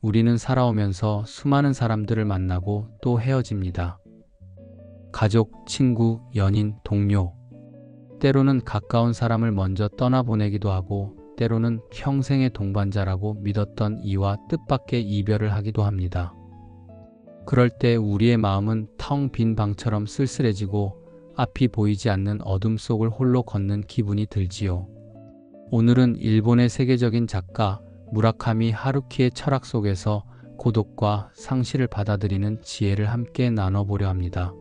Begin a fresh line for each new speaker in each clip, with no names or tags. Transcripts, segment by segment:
우리는 살아오면서 수많은 사람들을 만나고 또 헤어집니다. 가족, 친구, 연인, 동료. 때로는 가까운 사람을 먼저 떠나보내기도 하고 때로는 평생의 동반자라고 믿었던 이와 뜻밖의 이별을 하기도 합니다. 그럴 때 우리의 마음은 텅 빈 방처럼 쓸쓸해지고 앞이 보이지 않는 어둠 속을 홀로 걷는 기분이 들지요. 오늘은 일본의 세계적인 작가 무라카미 하루키의 철학 속에서 고독과 상실을 받아들이는 지혜를 함께 나눠보려 합니다.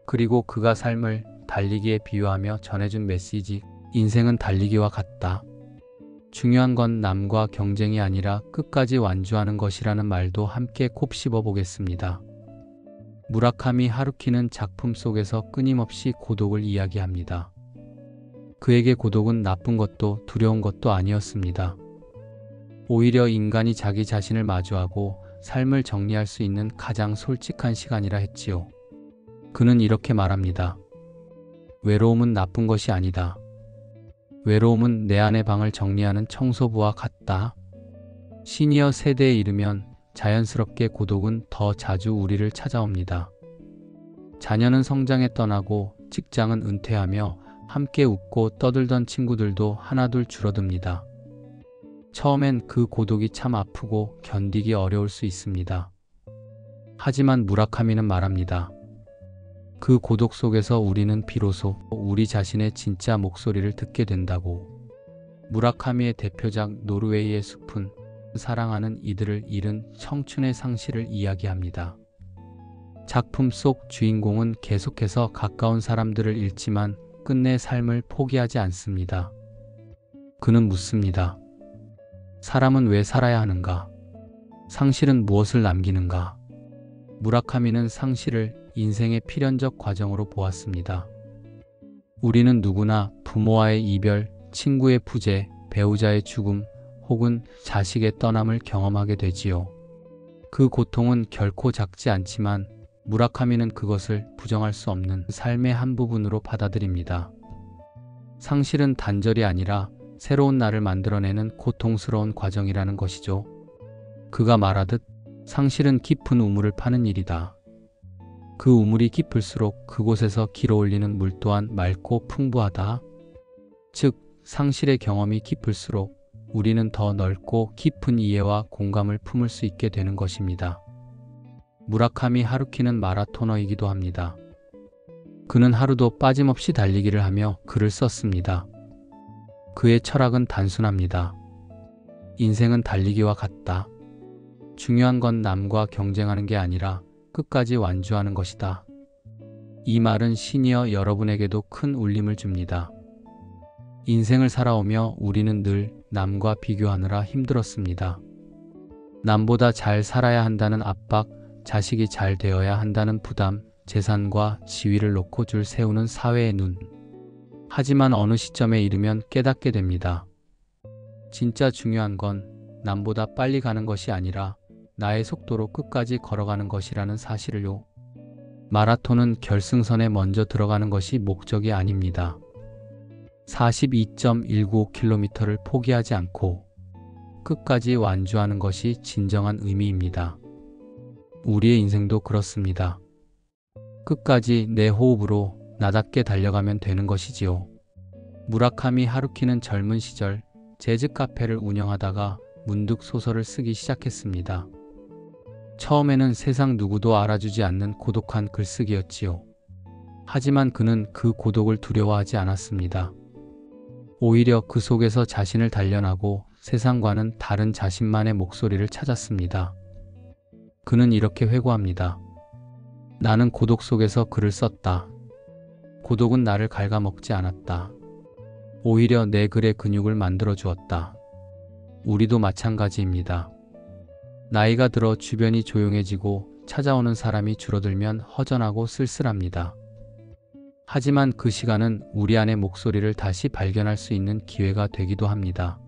그리고 그가 삶을 달리기에 비유하며 전해준 메시지, 인생은 달리기와 같다. 중요한 건 남과 경쟁이 아니라 끝까지 완주하는 것이라는 말도 함께 곱씹어 보겠습니다. 무라카미 하루키는 작품 속에서 끊임없이 고독을 이야기합니다. 그에게 고독은 나쁜 것도 두려운 것도 아니었습니다. 오히려 인간이 자기 자신을 마주하고 삶을 정리할 수 있는 가장 솔직한 시간이라 했지요. 그는 이렇게 말합니다. 외로움은 나쁜 것이 아니다. 외로움은 내 안의 방을 정리하는 청소부와 같다. 시니어 세대에 이르면 자연스럽게 고독은 더 자주 우리를 찾아옵니다. 자녀는 성장에 떠나고 직장은 은퇴하며 함께 웃고 떠들던 친구들도 하나둘 줄어듭니다. 처음엔 그 고독이 참 아프고 견디기 어려울 수 있습니다. 하지만 무라카미는 말합니다. 그 고독 속에서 우리는 비로소 우리 자신의 진짜 목소리를 듣게 된다고. 무라카미의 대표작 노르웨이의 숲은 사랑하는 이들을 잃은 청춘의 상실을 이야기합니다. 작품 속 주인공은 계속해서 가까운 사람들을 잃지만 끝내 삶을 포기하지 않습니다. 그는 묻습니다. 사람은 왜 살아야 하는가? 상실은 무엇을 남기는가? 무라카미는 상실을 인생의 필연적 과정으로 보았습니다. 우리는 누구나 부모와의 이별, 친구의 부재, 배우자의 죽음, 혹은 자식의 떠남을 경험하게 되지요. 그 고통은 결코 작지 않지만 무라카미는 그것을 부정할 수 없는 삶의 한 부분으로 받아들입니다. 상실은 단절이 아니라 새로운 나를 만들어내는 고통스러운 과정이라는 것이죠. 그가 말하듯 상실은 깊은 우물을 파는 일이다. 그 우물이 깊을수록 그곳에서 길어올리는 물 또한 맑고 풍부하다. 즉, 상실의 경험이 깊을수록 우리는 더 넓고 깊은 이해와 공감을 품을 수 있게 되는 것입니다. 무라카미 하루키는 마라토너이기도 합니다. 그는 하루도 빠짐없이 달리기를 하며 글을 썼습니다. 그의 철학은 단순합니다. 인생은 달리기와 같다. 중요한 건 남과 경쟁하는 게 아니라 끝까지 완주하는 것이다. 이 말은 시니어 여러분에게도 큰 울림을 줍니다. 인생을 살아오며 우리는 늘 남과 비교하느라 힘들었습니다. 남보다 잘 살아야 한다는 압박, 자식이 잘 되어야 한다는 부담, 재산과 지위를 놓고 줄 세우는 사회의 눈. 하지만 어느 시점에 이르면 깨닫게 됩니다. 진짜 중요한 건 남보다 빨리 가는 것이 아니라 나의 속도로 끝까지 걸어가는 것이라는 사실을요. 마라톤은 결승선에 먼저 들어가는 것이 목적이 아닙니다. 42.195km를 포기하지 않고 끝까지 완주하는 것이 진정한 의미입니다. 우리의 인생도 그렇습니다. 끝까지 내 호흡으로 나답게 달려가면 되는 것이지요. 무라카미 하루키는 젊은 시절 재즈 카페를 운영하다가 문득 소설을 쓰기 시작했습니다. 처음에는 세상 누구도 알아주지 않는 고독한 글쓰기였지요. 하지만 그는 그 고독을 두려워하지 않았습니다. 오히려 그 속에서 자신을 단련하고 세상과는 다른 자신만의 목소리를 찾았습니다. 그는 이렇게 회고합니다. 나는 고독 속에서 글을 썼다. 고독은 나를 갉아먹지 않았다. 오히려 내 글의 근육을 만들어 주었다. 우리도 마찬가지입니다. 나이가 들어 주변이 조용해지고 찾아오는 사람이 줄어들면 허전하고 쓸쓸합니다. 하지만 그 시간은 우리 안의 목소리를 다시 발견할 수 있는 기회가 되기도 합니다.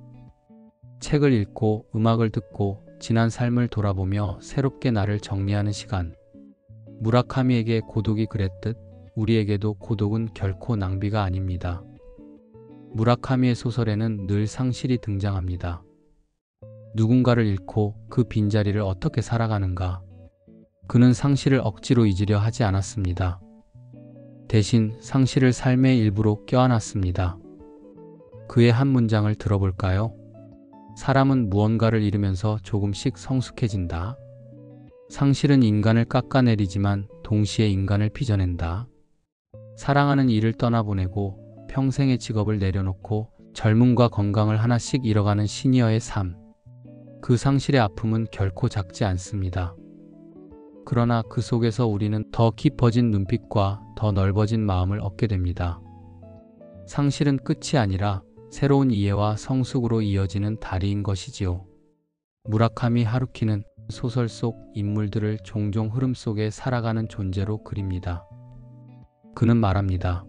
책을 읽고 음악을 듣고 지난 삶을 돌아보며 새롭게 나를 정리하는 시간. 무라카미에게 고독이 그랬듯 우리에게도 고독은 결코 낭비가 아닙니다. 무라카미의 소설에는 늘 상실이 등장합니다. 누군가를 잃고 그 빈자리를 어떻게 살아가는가. 그는 상실을 억지로 잊으려 하지 않았습니다. 대신 상실을 삶의 일부로 껴안았습니다. 그의 한 문장을 들어볼까요? 사람은 무언가를 잃으면서 조금씩 성숙해진다. 상실은 인간을 깎아내리지만 동시에 인간을 빚어낸다. 사랑하는 이를 떠나보내고 평생의 직업을 내려놓고 젊음과 건강을 하나씩 잃어가는 시니어의 삶. 그 상실의 아픔은 결코 작지 않습니다. 그러나 그 속에서 우리는 더 깊어진 눈빛과 더 넓어진 마음을 얻게 됩니다. 상실은 끝이 아니라 새로운 이해와 성숙으로 이어지는 다리인 것이지요. 무라카미 하루키는 소설 속 인물들을 종종 흐름 속에 살아가는 존재로 그립니다. 그는 말합니다.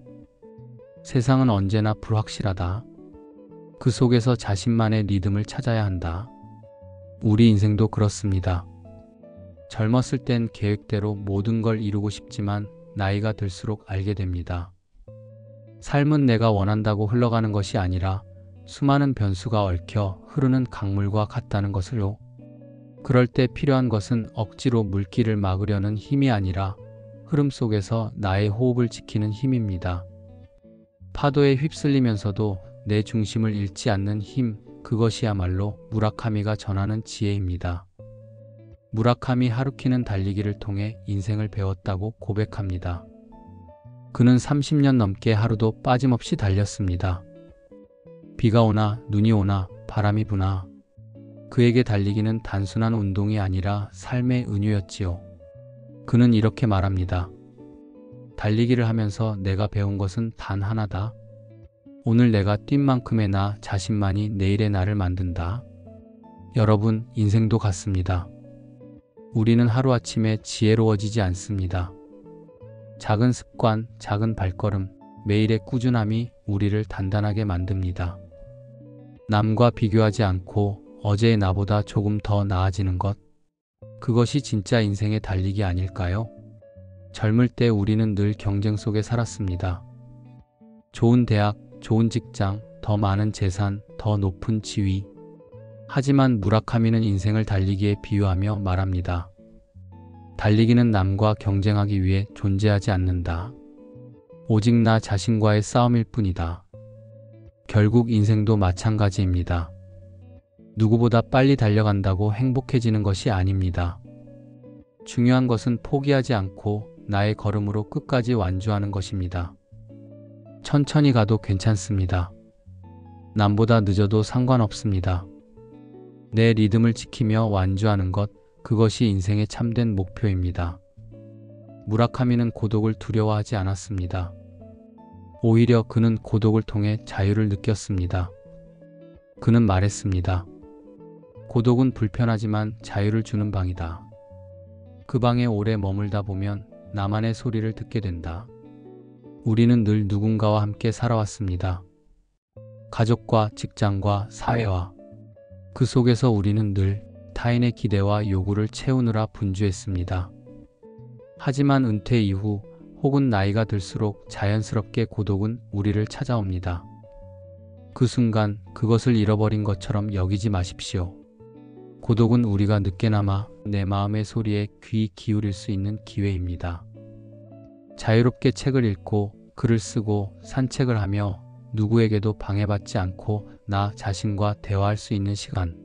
세상은 언제나 불확실하다. 그 속에서 자신만의 리듬을 찾아야 한다. 우리 인생도 그렇습니다. 젊었을 땐 계획대로 모든 걸 이루고 싶지만 나이가 들수록 알게 됩니다. 삶은 내가 원한다고 흘러가는 것이 아니라 수많은 변수가 얽혀 흐르는 강물과 같다는 것을요. 그럴 때 필요한 것은 억지로 물길을 막으려는 힘이 아니라 흐름 속에서 나의 호흡을 지키는 힘입니다. 파도에 휩쓸리면서도 내 중심을 잃지 않는 힘, 그것이야말로 무라카미가 전하는 지혜입니다. 무라카미 하루키는 달리기를 통해 인생을 배웠다고 고백합니다. 그는 30년 넘게 하루도 빠짐없이 달렸습니다. 비가 오나 눈이 오나 바람이 부나 그에게 달리기는 단순한 운동이 아니라 삶의 은유였지요. 그는 이렇게 말합니다. 달리기를 하면서 내가 배운 것은 단 하나다. 오늘 내가 뛴 만큼의 나 자신만이 내일의 나를 만든다. 여러분, 인생도 같습니다. 우리는 하루아침에 지혜로워지지 않습니다. 작은 습관, 작은 발걸음, 매일의 꾸준함이 우리를 단단하게 만듭니다. 남과 비교하지 않고 어제의 나보다 조금 더 나아지는 것, 그것이 진짜 인생의 달리기 아닐까요? 젊을 때 우리는 늘 경쟁 속에 살았습니다. 좋은 대학, 좋은 직장, 더 많은 재산, 더 높은 지위. 하지만 무라카미는 인생을 달리기에 비유하며 말합니다. 달리기는 남과 경쟁하기 위해 존재하지 않는다. 오직 나 자신과의 싸움일 뿐이다. 결국 인생도 마찬가지입니다. 누구보다 빨리 달려간다고 행복해지는 것이 아닙니다. 중요한 것은 포기하지 않고 나의 걸음으로 끝까지 완주하는 것입니다. 천천히 가도 괜찮습니다. 남보다 늦어도 상관없습니다. 내 리듬을 지키며 완주하는 것, 그것이 인생의 참된 목표입니다. 무라카미는 고독을 두려워하지 않았습니다. 오히려 그는 고독을 통해 자유를 느꼈습니다. 그는 말했습니다. 고독은 불편하지만 자유를 주는 방이다. 그 방에 오래 머물다 보면 나만의 소리를 듣게 된다. 우리는 늘 누군가와 함께 살아왔습니다. 가족과 직장과 사회와. 그 속에서 우리는 늘 타인의 기대와 요구를 채우느라 분주했습니다. 하지만 은퇴 이후 혹은 나이가 들수록 자연스럽게 고독은 우리를 찾아옵니다. 그 순간 그것을 잃어버린 것처럼 여기지 마십시오. 고독은 우리가 늦게나마 내 마음의 소리에 귀 기울일 수 있는 기회입니다. 자유롭게 책을 읽고 글을 쓰고 산책을 하며 누구에게도 방해받지 않고 나 자신과 대화할 수 있는 시간.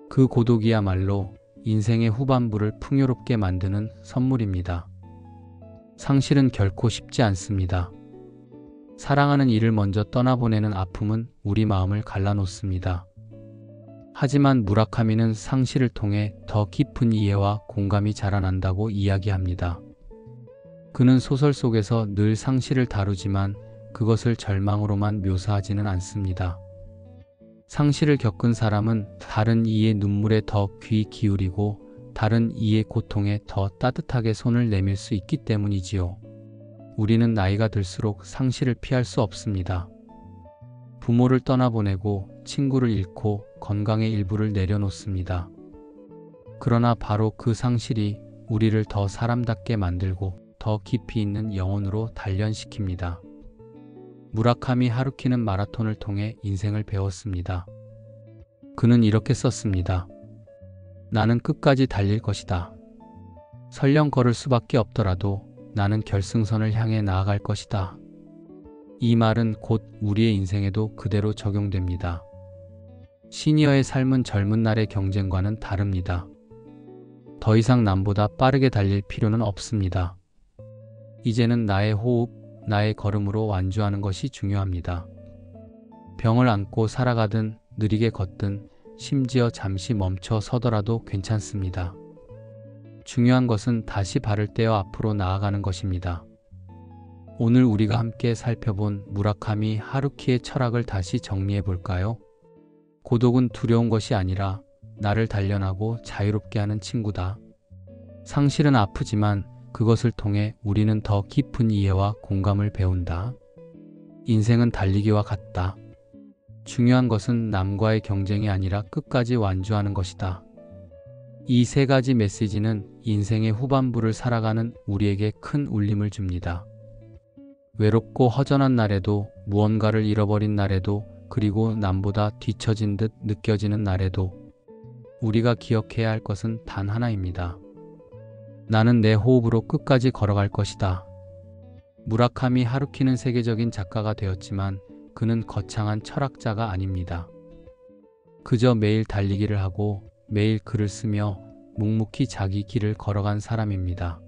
그 고독이야말로 인생의 후반부를 풍요롭게 만드는 선물입니다. 상실은 결코 쉽지 않습니다. 사랑하는 이를 먼저 떠나보내는 아픔은 우리 마음을 갈라놓습니다. 하지만 무라카미는 상실을 통해 더 깊은 이해와 공감이 자라난다고 이야기합니다. 그는 소설 속에서 늘 상실을 다루지만 그것을 절망으로만 묘사하지는 않습니다. 상실을 겪은 사람은 다른 이의 눈물에 더 귀 기울이고 다른 이의 고통에 더 따뜻하게 손을 내밀 수 있기 때문이지요. 우리는 나이가 들수록 상실을 피할 수 없습니다. 부모를 떠나보내고 친구를 잃고 건강의 일부를 내려놓습니다. 그러나 바로 그 상실이 우리를 더 사람답게 만들고 더 깊이 있는 영혼으로 단련시킵니다. 무라카미 하루키는 마라톤을 통해 인생을 배웠습니다. 그는 이렇게 썼습니다. 나는 끝까지 달릴 것이다. 설령 걸을 수밖에 없더라도 나는 결승선을 향해 나아갈 것이다. 이 말은 곧 우리의 인생에도 그대로 적용됩니다. 시니어의 삶은 젊은 날의 경쟁과는 다릅니다. 더 이상 남보다 빠르게 달릴 필요는 없습니다. 이제는 나의 호흡, 나의 걸음으로 완주하는 것이 중요합니다. 병을 안고 살아가든 느리게 걷든 심지어 잠시 멈춰 서더라도 괜찮습니다. 중요한 것은 다시 발을 떼어 앞으로 나아가는 것입니다. 오늘 우리가 함께 살펴본 무라카미 하루키의 철학을 다시 정리해 볼까요? 고독은 두려운 것이 아니라 나를 단련하고 자유롭게 하는 친구다. 상실은 아프지만 그것을 통해 우리는 더 깊은 이해와 공감을 배운다. 인생은 달리기와 같다. 중요한 것은 남과의 경쟁이 아니라 끝까지 완주하는 것이다. 이 세 가지 메시지는 인생의 후반부를 살아가는 우리에게 큰 울림을 줍니다. 외롭고 허전한 날에도, 무언가를 잃어버린 날에도, 그리고 남보다 뒤처진 듯 느껴지는 날에도 우리가 기억해야 할 것은 단 하나입니다. 나는 내 호흡으로 끝까지 걸어갈 것이다. 무라카미 하루키는 세계적인 작가가 되었지만 그는 거창한 철학자가 아닙니다. 그저 매일 달리기를 하고 매일 글을 쓰며 묵묵히 자기 길을 걸어간 사람입니다.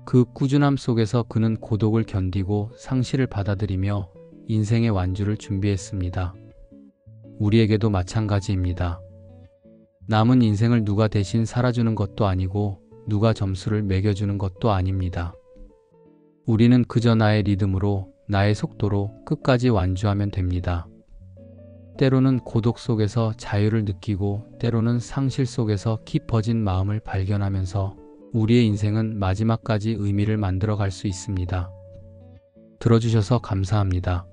그 꾸준함 속에서 그는 고독을 견디고 상실을 받아들이며 인생의 완주를 준비했습니다. 우리에게도 마찬가지입니다. 남은 인생을 누가 대신 살아주는 것도 아니고 누가 점수를 매겨주는 것도 아닙니다. 우리는 그저 나의 리듬으로, 나의 속도로 끝까지 완주하면 됩니다. 때로는 고독 속에서 자유를 느끼고 때로는 상실 속에서 깊어진 마음을 발견하면서 우리의 인생은 마지막까지 의미를 만들어 갈 수 있습니다. 들어주셔서 감사합니다.